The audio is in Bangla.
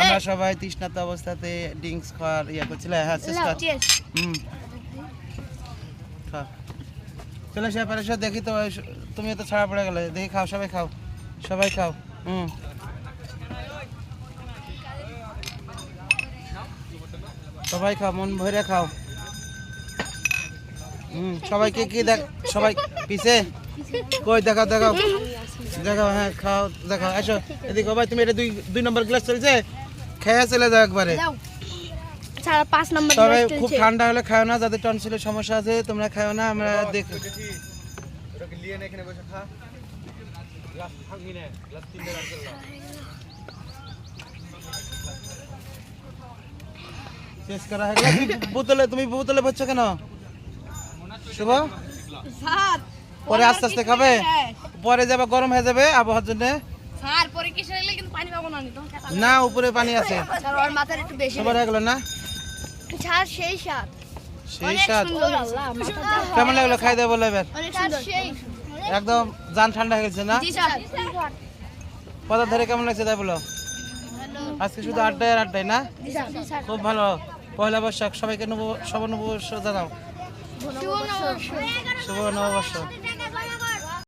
আমরা সবাই তৃষ্ণাত অবস্থাতে ড্রিঙ্কস খাওয়ার ইয়া করছিলাম। হ্যাঁ শেষ কর। চলো শেফারের সাথে দেখি তো, তুমি তো ছাড়া পড়ে গেলে। দেখি খাও, সবাই খাও, সবাই খাও। সবাই খাও, মন ভরে খাও। সবাইকে কি দেখ, সবাই পিছে কই দেখাও দেখাও দেখাও। হ্যাঁ খাও, দেখাও। আসো এদিকে ভাই, তুমি এটা দুই নম্বর গ্লাস চলছে, খেয়ে চলে যাও একবারে। তবে খুব ঠান্ডা হলে খাও না, যাদের টনসিলের সমস্যা আছে তোমরা খাও না। আমরা দেখ শেষ করা হয়ে গেল। তুমি বোতলে ভরছো কেন শুভ? পরে আস্তে আস্তে খাবে, পরে যাবে গরম হয়ে যাবে আবহাওয়ার জন্য। না উপরে পানি আছে, সবার হয়ে গেল না? সেই স্বাদ কেমন লাগলো? খাই দেবো এবার একদম জান ঠান্ডা হয়ে গেছে না? পদার ধারে কেমন লাগছে তাই বলো? আজকে শুধু আড্ডায় আর আড্ডায় না? খুব ভালো। পয়লা বৈশাখ সবাইকে শুভ নববর্ষ জানাও। শুভ নববর্ষ।